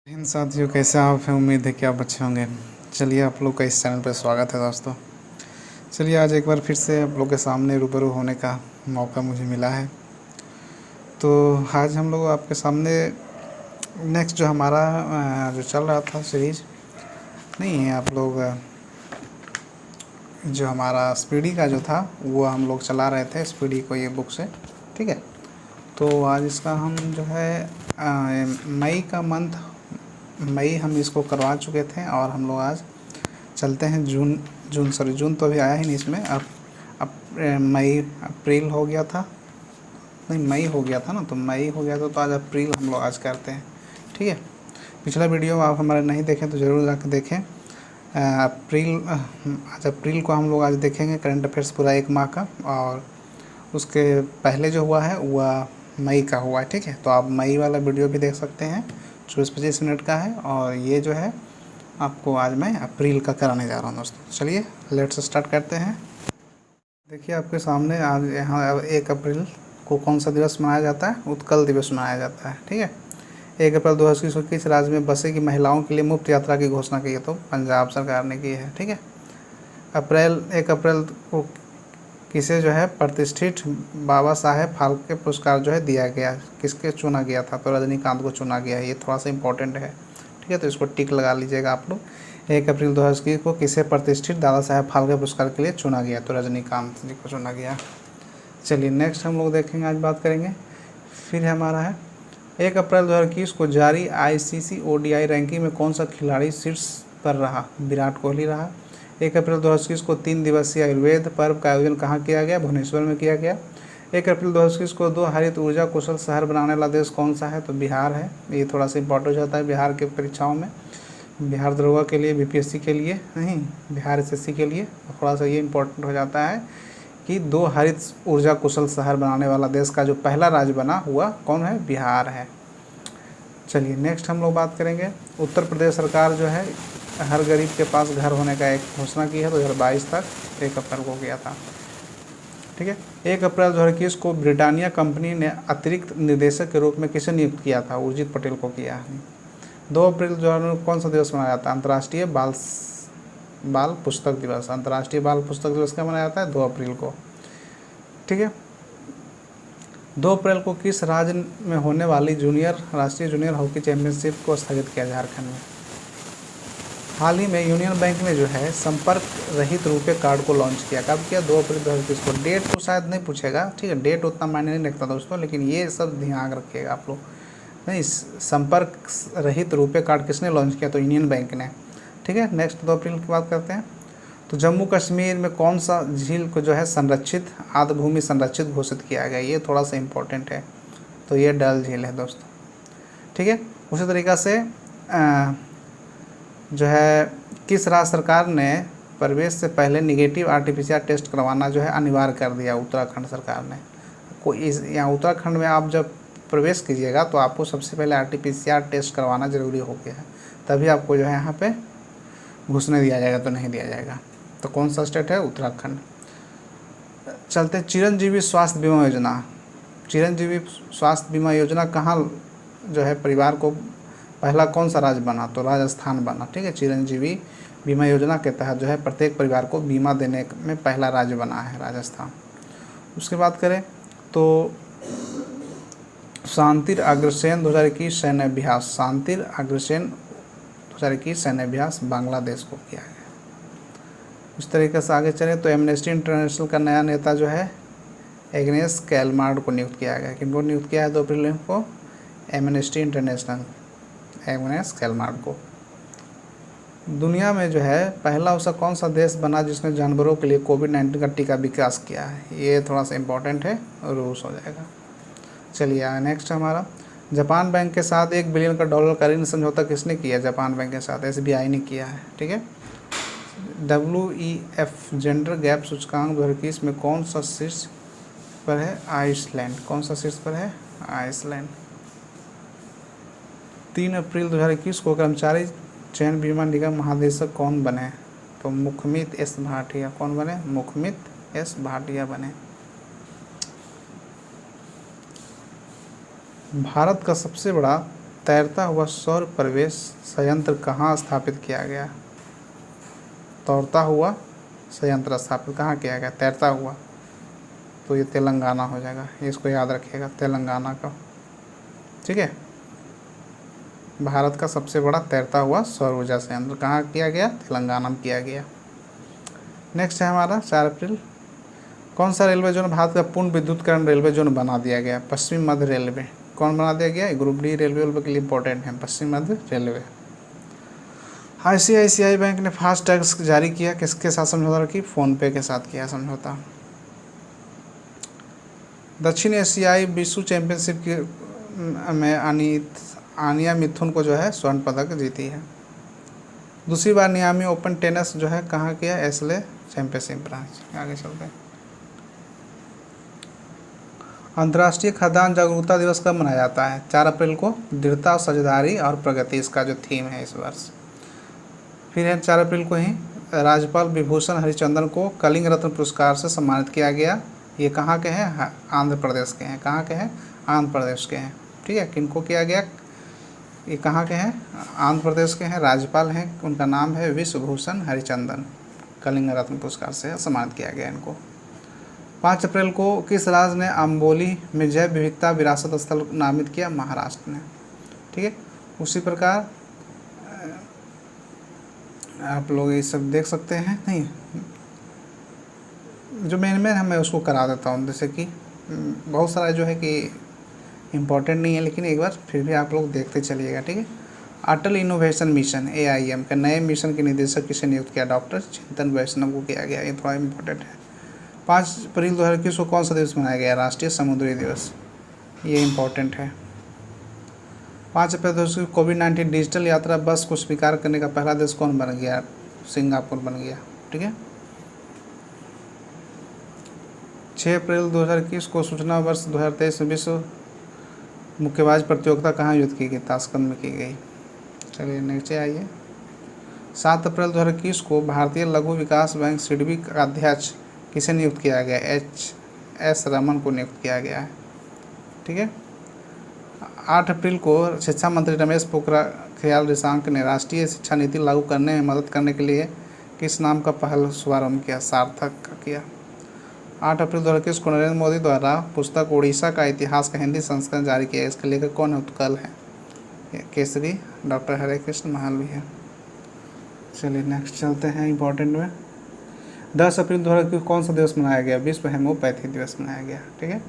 इन साथियों कैसे आप हैं। उम्मीद है कि आप अच्छे होंगे। चलिए आप लोग का इस चैनल पर स्वागत है दोस्तों। चलिए आज एक बार फिर से आप लोग के सामने रूबरू होने का मौका मुझे मिला है। तो आज हम लोग आपके सामने नेक्स्ट जो हमारा जो चल रहा था सीरीज नहीं है, आप लोग जो हमारा स्पीडी का जो था वो हम लोग चला रहे थे स्पीडी को ये बुक से, ठीक है। तो आज इसका हम जो है मई का मंथ मई हम इसको करवा चुके थे और हम लोग आज चलते हैं जून तो अभी आया ही नहीं इसमें। अब मई अप्रैल हो गया था, नहीं मई हो गया था ना, तो मई हो गया था तो आज अप्रैल हम लोग आज करते हैं, ठीक है। पिछला वीडियो आप हमारे नहीं देखें तो ज़रूर जाकर देखें। आज अप्रैल को हम लोग आज देखेंगे करंट अफेयर्स पूरा एक माह का, और उसके पहले जो हुआ है वह मई का हुआ है, ठीक है। तो आप मई वाला वीडियो भी देख सकते हैं, 24-25 मिनट का है, और ये जो है आपको आज मैं अप्रैल का कराने जा रहा हूँ दोस्तों। चलिए लेट्स स्टार्ट करते हैं। देखिए आपके सामने आज यहाँ 1 अप्रैल को कौन सा दिवस मनाया जाता है? उत्कल दिवस मनाया जाता है, ठीक है। 1 अप्रैल 2021 किस राज्य में बसें की महिलाओं के लिए मुफ्त यात्रा की घोषणा की है? तो पंजाब सरकार ने की है, ठीक है। 1 अप्रैल को किसे जो है प्रतिष्ठित बाबा साहेब फाल्के पुरस्कार जो है दिया गया, किसके चुना गया था? तो रजनीकांत को चुना गया है। ये थोड़ा सा इंपॉर्टेंट है, ठीक है, तो इसको टिक लगा लीजिएगा आप लोग। 1 अप्रैल 2021 को किसे प्रतिष्ठित दादा साहेब फाल्के पुरस्कार के लिए चुना गया? तो रजनीकांत जी को चुना गया। चलिए नेक्स्ट हम लोग देखेंगे, आज बात करेंगे फिर हमारा है 1 अप्रैल 2021 को जारी ICC ODI रैंकिंग में कौन सा खिलाड़ी शीर्ष पर रहा? विराट कोहली रहा। 1 अप्रैल 2021 को 3 दिवसीय आयुर्वेद पर्व का आयोजन कहाँ किया गया? भुवनेश्वर में किया गया। 1 अप्रैल 2021 को 2 हरित ऊर्जा कुशल शहर बनाने वाला देश कौन सा है? तो बिहार है। ये थोड़ा सा इंपॉर्टेंट हो जाता है बिहार के परीक्षाओं में, बिहार दरोगा के लिए, BPSC के लिए नहीं, बिहार SSC के लिए थोड़ा सा ये इंपॉर्टेंट हो जाता है कि 2 हरित ऊर्जा कुशल शहर बनाने वाला देश का जो पहला राज्य बना हुआ कौन है? बिहार है। चलिए नेक्स्ट हम लोग बात करेंगे उत्तर प्रदेश सरकार जो है हर गरीब के पास घर होने का एक घोषणा की है 2022 तक, 1 अप्रैल को किया था, ठीक है। 1 अप्रैल 2021 को ब्रिटानिया कंपनी ने अतिरिक्त निदेशक के रूप में किसे नियुक्त किया था? उर्जित पटेल को किया है। 2 अप्रैल जो कौन सा दिवस मनाया जाता है? अंतर्राष्ट्रीय बाल पुस्तक दिवस। अंतर्राष्ट्रीय बाल पुस्तक दिवस कब मनाया जाता है? 2 अप्रैल को, ठीक है। 2 अप्रैल को किस राज्य में होने वाली राष्ट्रीय जूनियर हॉकी चैंपियनशिप को स्थगित किया? झारखंड में। हाल ही में यूनियन बैंक ने जो है संपर्क रहित रुपए कार्ड को लॉन्च किया। कब किया? 2 अप्रैल 2021 को। डेट तो शायद नहीं पूछेगा, ठीक है, डेट उतना मायने नहीं रखता दोस्तों, लेकिन ये सब ध्यान रखिएगा आप लोग। नहीं, संपर्क रहित रुपए कार्ड किसने लॉन्च किया? तो यूनियन बैंक ने, ठीक है। नेक्स्ट 2 अप्रैल की बात करते हैं। तो जम्मू कश्मीर में कौन सा झील को जो है संरक्षित आर्द्रभूमि संरक्षित घोषित किया गया? ये थोड़ा सा इंपॉर्टेंट है, तो ये डल झील है दोस्तों, ठीक है। उसी तरीक़ा से जो है किस राज्य सरकार ने प्रवेश से पहले निगेटिव RT-PCR टेस्ट करवाना जो है अनिवार्य कर दिया? उत्तराखंड सरकार ने। यहाँ उत्तराखंड में आप जब प्रवेश कीजिएगा तो आपको सबसे पहले RT-PCR टेस्ट करवाना ज़रूरी हो गया है, तभी आपको जो है यहाँ पे घुसने दिया जाएगा, तो नहीं दिया जाएगा। तो कौन सा स्टेट है? उत्तराखंड। चलते चिरंजीवी स्वास्थ्य बीमा योजना। चिरंजीवी स्वास्थ्य बीमा योजना कहाँ जो है परिवार को पहला कौन सा राज्य बना? तो राजस्थान बना, ठीक है। चिरंजीवी बीमा योजना के तहत जो है प्रत्येक परिवार को बीमा देने में पहला राज्य बना है राजस्थान। उसके बात करें तो शांतिर अग्रसेन 2021 सैन्य अभ्यास। शांतिर अग्रसेन 2021 सैन्य अभ्यास बांग्लादेश को किया गया। उस तरीके से आगे चले तो एमनेस्टी इंटरनेशनल का नया नेता जो है एग्नेस कैलमार्ड को नियुक्त किया गया। किनको नियुक्त किया है 2 अप्रैल को? एमनेस्टी इंटरनेशनल एग्नेस कैलमार्ड को। दुनिया में जो है पहला ऐसा कौन सा देश बना जिसने जानवरों के लिए कोविड-19 का टीका विकास किया है? ये थोड़ा सा इंपॉर्टेंट है, रूस हो जाएगा। चलिए नेक्स्ट हमारा जापान बैंक के साथ $1 बिलियन का ऋण समझौता किसने किया? जापान बैंक के साथ SBI ने किया है, ठीक है। WEF जेंडर गैप सूचकांक 2021 में कौन सा शीर्ष पर है? आइसलैंड। कौन सा शीर्ष पर है? आइसलैंड। 3 अप्रैल 2021 को कर्मचारी चयन बीमा निगम महानिदेशक कौन बने? तो मुखमित S भाटिया। कौन बने? मुखमित S भाटिया बने। भारत का सबसे बड़ा तैरता हुआ सौर प्रवेश संयंत्र कहाँ स्थापित किया गया? तैरता हुआ संयंत्र स्थापित कहाँ किया गया? तैरता हुआ, तो ये तेलंगाना हो जाएगा, इसको याद रखिएगा, तेलंगाना का। ठीक है, भारत का सबसे बड़ा तैरता हुआ सौर ऊर्जा संयंत्र कहाँ किया गया? तेलंगाना में किया गया। नेक्स्ट है हमारा 4 अप्रैल, कौन सा रेलवे जोन भारत का पूर्ण विद्युतीकरण रेलवे जोन बना दिया गया? पश्चिम मध्य रेलवे। कौन बना दिया गया? ग्रुप डी रेलवे के लिए इंपॉर्टेंट है, पश्चिम मध्य रेलवे। ICICI बैंक ने फास्ट टैग जारी किया, किसके साथ समझौता रखी? फ़ोनपे के साथ किया समझौता। दक्षिण एशियाई विश्व चैंपियनशिप में आनिया मिथुन को जो है स्वर्ण पदक जीती है। दूसरी बार नियामी ओपन टेनिस जो है कहाँ किया? Ashleigh championship branch. आगे चलते हैं। अंतर्राष्ट्रीय खाद्यान्न जागरूकता दिवस कब मनाया जाता है? 4 अप्रैल को। दृढ़ता, साझेदारी और प्रगति इसका जो थीम है इस वर्ष। फिर है 4 अप्रैल को ही राज्यपाल विभूषण हरिचंदन को कलिंग रत्न पुरस्कार से सम्मानित किया गया। ये कहाँ के हैं? आंध्र प्रदेश के हैं। कहाँ के हैं? आंध्र प्रदेश के हैं। ठीक है, किनको किया गया? ये कहाँ के हैं? आंध्र प्रदेश के हैं, राज्यपाल हैं, उनका नाम है विश्वभूषण हरिचंदन। कलिंग रत्न पुरस्कार से सम्मानित किया गया इनको। 5 अप्रैल को किस राज्य ने अम्बोली में जैव विविधता विरासत स्थल नामित किया? महाराष्ट्र ने। ठीक है, उसी प्रकार आप लोग ये सब देख सकते हैं। नहीं, जो मेन है मैं उसको करा देता हूँ, जैसे कि बहुत सारा जो है कि इम्पोर्टेंट नहीं है, लेकिन एक बार फिर भी आप लोग देखते चलिएगा। ठीक है, अटल इनोवेशन मिशन AIM के नए मिशन के निदेशक किसे नियुक्त किया? डॉक्टर चिंतन वैष्णव को किया गया। ये थोड़ा इम्पोर्टेंट है। 5 अप्रैल 2021 को कौन सा दिवस मनाया गया? राष्ट्रीय समुद्री दिवस। ये इम्पोर्टेंट है। 5 अप्रैल 2021 कोविड-19 डिजिटल यात्रा बस को स्वीकार करने का पहला देश कौन बन गया? सिंगापुर बन गया। ठीक है, 6 अप्रैल 2021 को सूचना वर्ष 2023 में विश्व मुक्केबाज प्रतियोगिता कहाँ आयोजित की गई? ताशकंद में की गई। चलिए नीचे आइए। 7 अप्रैल 2021 को भारतीय लघु विकास बैंक सिडबी का अध्यक्ष किसे नियुक्त किया गया? HS रमन को नियुक्त किया गया है। ठीक है, 8 अप्रैल को शिक्षा मंत्री रमेश पोखरियाल निशंक ने राष्ट्रीय शिक्षा नीति लागू करने में मदद करने के लिए किस नाम का पहल शुभारंभ किया? सार्थक का किया। 8 अप्रैल 2021 को नरेंद्र मोदी द्वारा पुस्तक उड़ीसा का इतिहास का हिंदी संस्करण जारी किया। इसके लेखक कौन है? उत्कल है, केसरी डॉक्टर हरे कृष्ण मालवीय है। चलिए नेक्स्ट चलते हैं इम्पोर्टेंट में। 10 अप्रैल 2021 कौन सा दिवस मनाया गया? विश्व हेमोपैथी दिवस मनाया गया। ठीक है,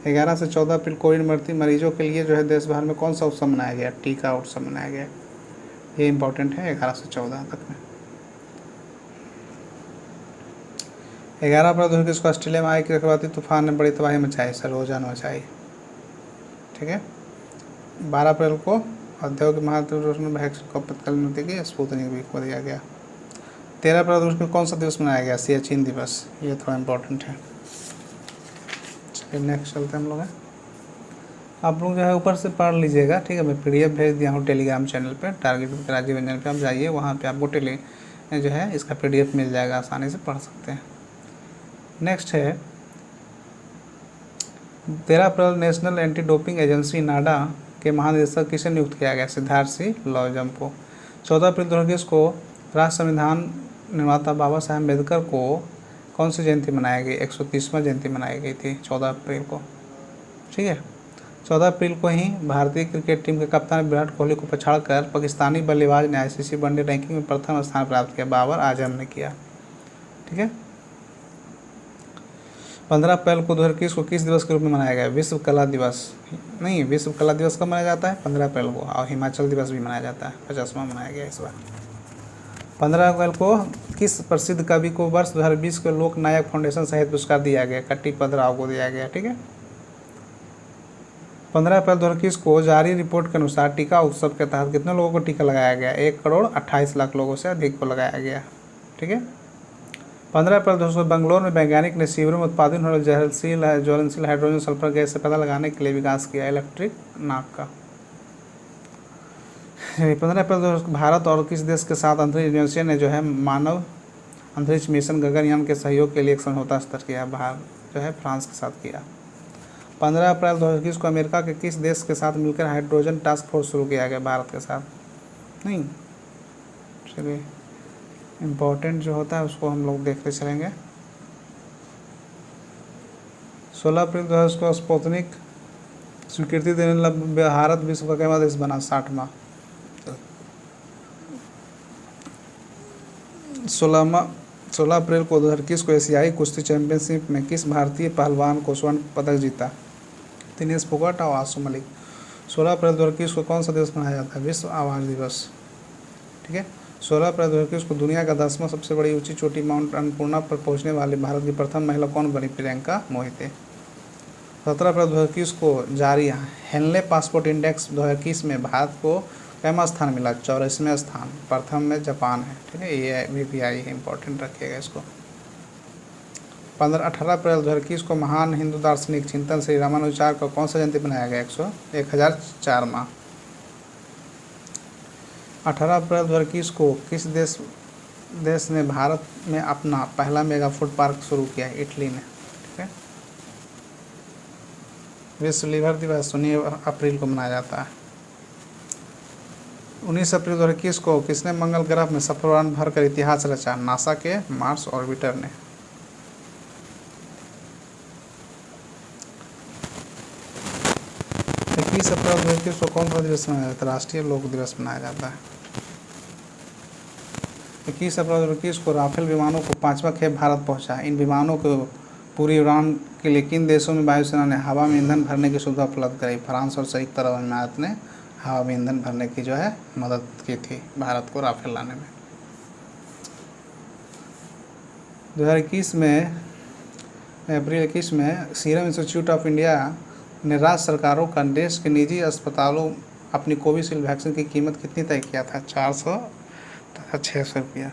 11 से 14 अप्रैल कोविड मरीजों के लिए जो है देश भर में कौन सा उत्सव मनाया गया? टीका उत्सव मनाया गया। ये इम्पोर्टेंट है 11 से 14 तक में। 11 अप्रैल 2021 को ऑस्ट्रेलिया में आई कि चक्रवाती तूफान ने बड़ी तबाही मचाई, सर्वजन मचाई। ठीक है, 12 अप्रैल को औद्योगिक महावैक्सीन को आपातकालीन नीति की स्पुतनिक V को दिया गया। 13 अप्रैल 2021 को कौन सा दिवस मनाया गया? सियाचिन दिवस। ये थोड़ा इम्पोर्टेंट है। चलिए नेक्स्ट चलते हैं हम लोग हैं। आप लोग जो है ऊपर से पढ़ लीजिएगा। ठीक है, मैं PDF भेज दिया हूँ टेलीग्राम चैनल पे, टारगेट राजीव रंजन पे आप जाइए, वहाँ पे आपको जो है इसका PDF मिल जाएगा, आसानी से पढ़ सकते हैं। नेक्स्ट है 13 अप्रैल नेशनल एंटी डोपिंग एजेंसी नाडा के महानिदेशक किसे नियुक्त किया गया? सिद्धार्थ सिंह लौजम को। 14 अप्रैल 2021 को राष्ट्र संविधान निर्माता बाबा साहेब अम्बेडकर को कौन सी जयंती मनाई गई? 130वां जयंती मनाई गई थी 14 अप्रैल को। ठीक है, 14 अप्रैल को ही भारतीय क्रिकेट टीम के कप्तान विराट कोहली को पछाड़कर पाकिस्तानी बल्लेबाज ने ICC वनडे रैंकिंग में प्रथम स्थान प्राप्त किया, बाबर आजम ने किया। ठीक है, 15 अप्रैल को 2021 को किस दिवस के रूप में मनाया गया? विश्व कला दिवस। नहीं, विश्व कला दिवस कब मनाया जाता है? 15 अप्रैल को। और हिमाचल दिवस भी मनाया जाता है, 50वां मनाया गया इस बार। 15 अप्रैल को किस प्रसिद्ध कवि को वर्ष 2020 के लोक नायक फाउंडेशन साहित्य पुरस्कार दिया गया? कट्टी पदराव को दिया गया। ठीक है, 15 अप्रैल 2021 को जारी रिपोर्ट के अनुसार टीका उत्सव के तहत कितने लोगों को टीका लगाया गया? 1,28,00,000 लोगों से अधिक को लगाया गया। ठीक है, 15 अप्रैल 2000 बंगलोर में वैज्ञानिक ने शिविरों में उत्पादन होने वाले ज्वलनशील हाइड्रोजन सल्फर गैस से पता लगाने के लिए विकास किया इलेक्ट्रिक नाक का। 15 अप्रैल 2000 भारत और किस देश के साथ अंतरिक्ष एजेंसी ने जो है मानव अंतरिक्ष मिशन गगनयान के सहयोग के लिए एक समझौता स्तर किया? भारत जो है फ्रांस के साथ किया। 15 अप्रैल 2021 को अमेरिका के किस देश के साथ मिलकर हाइड्रोजन टास्क फोर्स शुरू किया गया? भारत के साथ नहीं। चलिए, इम्पोर्टेंट जो होता है उसको हम लोग देखते चलेंगे। 16 अप्रैल 2021 को स्पुतनिक स्वीकृति देने वाला भारत विश्व का कैवा देश बना? 60वां। 16 अप्रैल को 2021 को एशियाई कुश्ती चैंपियनशिप में किस भारतीय पहलवान को स्वर्ण पदक जीता? दिनेश फोगाट और आसू मलिक। 16 अप्रैल 2021 को कौन सा दिवस मनाया जाता है? विश्व आवास दिवस। ठीक है। 16 अप्रैल 2021 को दुनिया का 10वां सबसे बड़ी ऊंची चोटी माउंट अन्नपूर्णा पर पहुंचने वाली भारत की प्रथम महिला कौन बनी? प्रियंका मोहिते। 17 अप्रैल 2021 को जारी हेनले पासपोर्ट इंडेक्स 2021 में भारत को कैमा स्थान मिला? 84वें स्थान। प्रथम में जापान है। ठीक है, ये VPI है, इंपॉर्टेंट रखिएगा इसको। 18 अप्रैल 2021 को महान हिंदू दार्शनिक चिंतन श्री रामानुजाचार्य का कौन सा जयंती बनाया गया? 1004वां। 18 अप्रैल 2021 को किस देश ने भारत में अपना पहला मेगा फूड पार्क शुरू किया? इटली ने। ठीक है। विश्व लीवर दिवस 19 अप्रैल को मनाया जाता है। 19 अप्रैल 2021 को किसने मंगल ग्रह में सफल उड़ान भरकर इतिहास रचा? नासा के मार्स ऑर्बिटर ने। 21 अप्रैल 2021 को कौन सा दिवस मनाया जाता है? राष्ट्रीय लोक दिवस मनाया जाता है। 21 अप्रैल 2021 को राफेल विमानों को 5वां खेप भारत पहुंचा। इन विमानों को पूरी उड़ान के लिए किन देशों में वायुसेना ने हवा में ईंधन भरने की सुविधा उपलब्ध कराई? फ्रांस और संयुक्त अरब अमीरात ने हवा में ईंधन भरने की जो है मदद की थी भारत को राफेल लाने में। 2021 में अप्रैल 21 में सीरम इंस्टीट्यूट ऑफ इंडिया ने राज्य सरकारों का देश के निजी अस्पतालों अपनी कोविशील्ड वैक्सीन की कीमत कितनी तय किया था? 400 तथा 600 रुपया।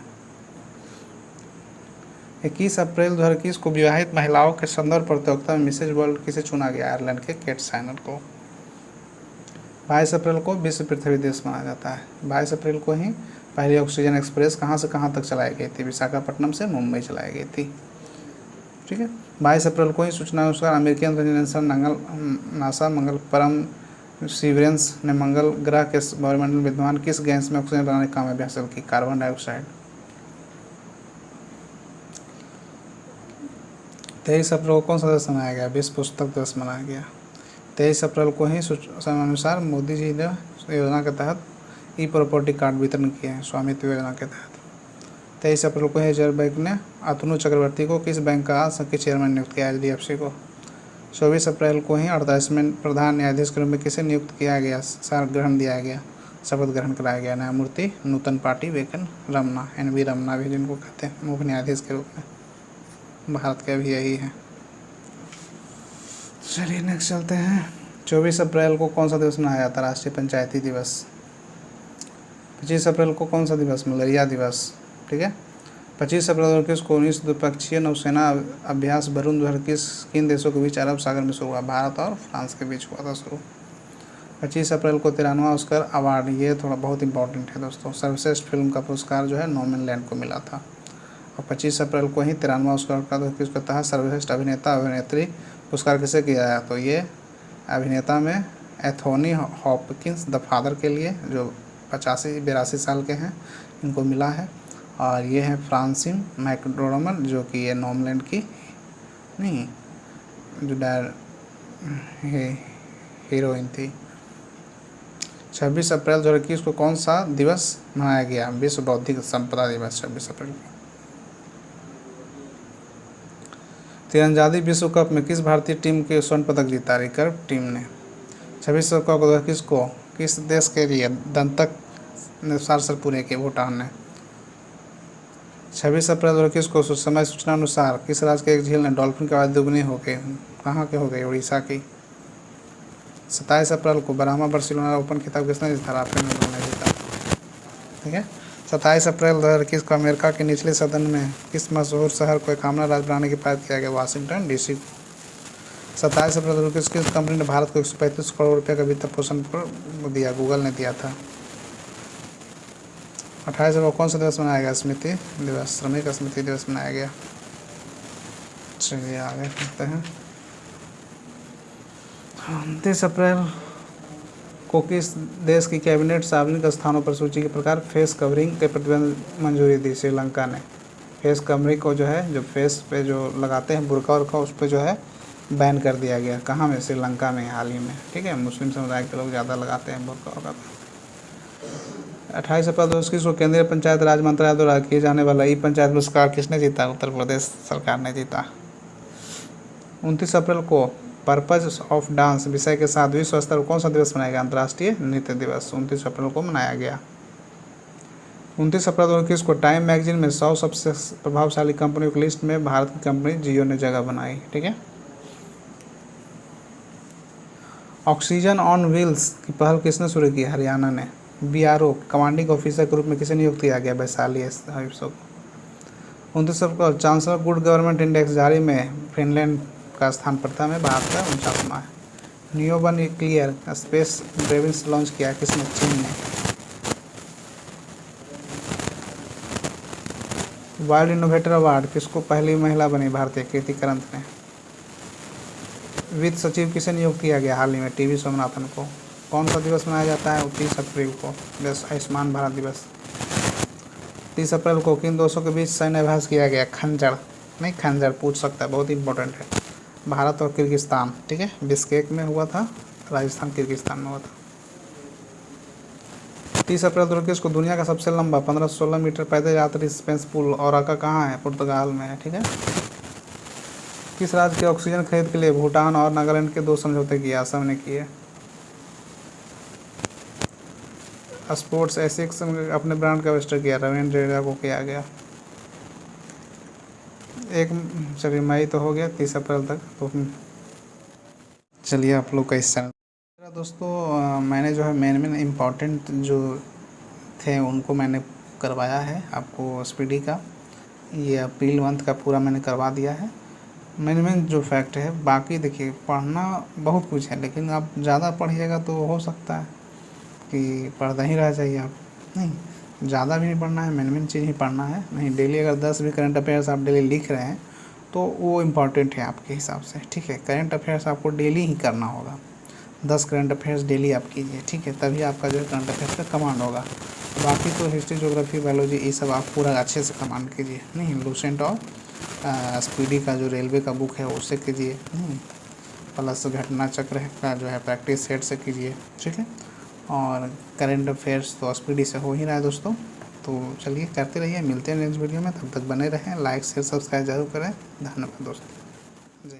21 अप्रैल 2021 को विवाहित महिलाओं के संदर्भ प्रतियोगिता में मिसेज वर्ल्ड किसे चुना गया? आयरलैंड के केट साइनर को। 22 अप्रैल को विश्व पृथ्वी दिवस मनाया जाता है। 22 अप्रैल को ही पहली ऑक्सीजन एक्सप्रेस कहाँ से कहाँ तक चलाई गई थी? विशाखापट्टनम से मुंबई चलाई गई थी। ठीक है। 22 अप्रैल को ही सूचना अनुसार अमेरिकी अंतरिक्ष संस्थान नासा मंगल परम सीवरेंस ने मंगल ग्रह के वायुमंडल में विद्यमान किस गैस में ऑक्सीजन बनाने की कामयाबी हासिल की? Carbon dioxide. 23 अप्रैल को कौन सा दिवस मनाया गया? विश्व पुस्तक दिवस मनाया गया। 23 अप्रैल को ही सूचना अनुसार मोदी जी ने योजना के तहत ई प्रॉपर्टी कार्ड वितरण किए हैं, स्वामित्व योजना के तहत। 23 अप्रैल को ही रिजर्व बैंक ने अतनु चक्रवर्ती को किस बैंक का संघीय चेयरमैन नियुक्त किया? HDFC को। 24 अप्रैल को ही 48वें प्रधान न्यायाधीश के रूप में किसे नियुक्त किया गया? ग्रहण दिया गया, शपथ ग्रहण कराया गया न्यायमूर्ति नूतन पाटी वेकन रमना, NV रमना भी जिनको कहते हैं, मुख्य न्यायाधीश के रूप में भारत के भी यही है। चलिए नेक्स्ट चलते हैं। 24 अप्रैल को कौन सा दिवस मनाया जाता है? राष्ट्रीय पंचायती दिवस। 25 अप्रैल को कौन सा दिवस? मलेरिया दिवस। ठीक है। 25 अप्रैल 2021 को 19 द्विपक्षीय नौसेना अभ्यास वरुण 2021 किन देशों के बीच अरब सागर में शुरू हुआ? भारत और फ्रांस के बीच हुआ था शुरू। 25 अप्रैल को 93वां ऑस्कर अवार्ड, ये थोड़ा बहुत इंपॉर्टेंट है दोस्तों, सर्वश्रेष्ठ फिल्म का पुरस्कार जो है नोमैनलैंड को मिला था। और 25 अप्रैल को ही 93वां ऑस्कर का 2021 के तहत सर्वश्रेष्ठ अभिनेता अभिनेत्री पुरस्कार किसे किया गया? तो ये अभिनेता में एंथोनी हॉपकिंस द फादर के लिए जो 82 साल के हैं, इनको मिला है। और ये है फ्रांसिन मैकडोरमल जो कि ये नोमैनलैंड की नहीं जो हीरोइन थी। 26 अप्रैल 2021 को कौन सा दिवस मनाया गया? विश्व बौद्धिक संपदा दिवस 26 अप्रैल को। तीरंदाजी विश्व कप में किस भारतीय टीम के स्वर्ण पदक जीता? रिकर्व टीम ने। 26 अप्रैल 2021 को किस देश के लिए दंतक ने सार्सर पूरे किए? भूटान ने। 26 अप्रैल 2021 को समय सूचना अनुसार किस राज्य के एक झील ने डॉल्फिन की आबादी दुगनी हो गई? कहाँ के हो गई? उड़ीसा की। 27 अप्रैल को ब्राह्मा बार्सिलोना ओपन खिताब किसने जीता? राफेल नडाल ने जीता। ठीक है। 27 अप्रैल 2021 को अमेरिका के निचले सदन में किस मशहूर शहर को एक आमना राज्य बनाने की पारित किया गया? Washington DC। 27 अप्रैल 2021 किस कंपनी ने भारत को 135 करोड़ रुपये का वित्त पोषण दिया? गूगल ने दिया था। 28 अप्रैल कौन सा दिवस मनाया गया? स्मृति दिवस, श्रमिक स्मृति दिवस मनाया गया। चलिए आगे बढ़ते हैं। 29 अप्रैल को किस देश की कैबिनेट सार्वजनिक स्थानों पर सूची के प्रकार फेस कवरिंग के प्रतिबंध मंजूरी दी? श्रीलंका ने फेस कवरिंग को जो है, जो फेस पे जो लगाते हैं बुर्का उर्का, उस पर जो है बैन कर दिया गया। कहाँ में? श्रीलंका में हाल ही में, ठीक है। मुस्लिम समुदाय के लोग ज़्यादा लगाते हैं बुर्का उर्का। 28 अप्रैल 2021 को केंद्रीय पंचायत राज मंत्रालय द्वारा किए जाने वाला ई पंचायत पुरस्कार किसने जीता? उत्तर प्रदेश सरकार ने जीता। 29 अप्रैल को पर्पज ऑफ डांस विषय के साथ विश्व स्तर पर कौन सा दिवस मनाया गया? अंतर्राष्ट्रीय नृत्य दिवस 29 अप्रैल को मनाया गया। 29 अप्रैल 2021 को टाइम मैगजीन में 100 सबसे प्रभावशाली कंपनियों की लिस्ट में भारत की कंपनी जियो ने जगह बनाई, ठीक है। ऑक्सीजन ऑन व्हील्स की पहल किसने शुरू की? हरियाणा ने। बीआरओ कमांडिंग ऑफिसर के रूप में किसे नियुक्त किया गया? वैशाली को। 29 अप्रैल चांसलर गुड गवर्नमेंट इंडेक्स जारी में फिनलैंड का स्थान प्रथम है, भारत का 49वां है। नियोबा न्यूक्लियर स्पेस ड्रेविस लॉन्च किया किसने? चीन ने। वाइल्ड इनोवेटर अवार्ड किसको पहली महिला बनी? भारतीय कीर्ति करंत ने। वित्त सचिव किसे नियुक्त किया गया हाल ही में? टीवी सोमनाथन को। कौन सा दिवस मनाया जाता है? 30 अप्रैल को आयुष्मान भारत दिवस। 30 अप्रैल को किन देशों के बीच सैन्य अभ्यास किया गया? खंजर नहीं, खंजर पूछ सकता है, बहुत इंपॉर्टेंट है। भारत और किर्गिस्तान, ठीक है। बिश्केक में हुआ था, राजस्थान किर्गिस्तान में हुआ था। 30 अप्रैल 2021 को दुनिया का सबसे लंबा 1516 मीटर पैदल यात्री स्पेस पुल ओराका कहाँ है? पुर्तगाल में है, ठीक है। किस राज्य के ऑक्सीजन खरीद के लिए भूटान और नागालैंड के 2 समझौते किए? असम ने किए। स्पोर्ट्स एसिक्स अपने ब्रांड का रजिस्टर किया? रविंद्र जडेजा को किया गया। चलिए मई तो हो गया, 30 अप्रैल तक तो चलिए आप लोग का इस चैनल। दोस्तों मैंने जो है मेन इम्पॉर्टेंट जो थे उनको मैंने करवाया है आपको स्पीडी का। ये अप्रैल मंथ का पूरा मैंने करवा दिया है। मेन जो फैक्ट है, बाकी देखिए पढ़ना बहुत कुछ है, लेकिन आप ज़्यादा पढ़िएगा तो हो सकता है कि पढ़ते ही रह जाइए आप। नहीं, ज़्यादा भी नहीं पढ़ना है, मेन चीज़ ही पढ़ना है। नहीं, डेली अगर 10 भी करंट अफेयर्स आप डेली लिख रहे हैं तो वो इम्पॉर्टेंट है आपके हिसाब से, ठीक है। करंट अफेयर्स आपको डेली ही करना होगा, 10 करंट अफेयर्स डेली आप कीजिए, ठीक है। तभी आपका जो है करंट अफेयर्स का कमांड होगा। बाकी तो हिस्ट्री, ज्योग्राफी, बायोलॉजी ये सब आप पूरा अच्छे से कमांड कीजिए। नहीं, लूसेंट और स्पीडी का जो रेलवे का बुक है उससे कीजिए, प्लस घटना चक्र का जो है प्रैक्टिस सेट से कीजिए, ठीक है। और करंट अफेयर्स तो स्पीडी से हो ही रहा है दोस्तों। तो चलिए करते रहिए, मिलते हैं नेक्स्ट वीडियो में, तब तक बने रहें, लाइक शेयर सब्सक्राइब जरूर करें। धन्यवाद दोस्तों। जी।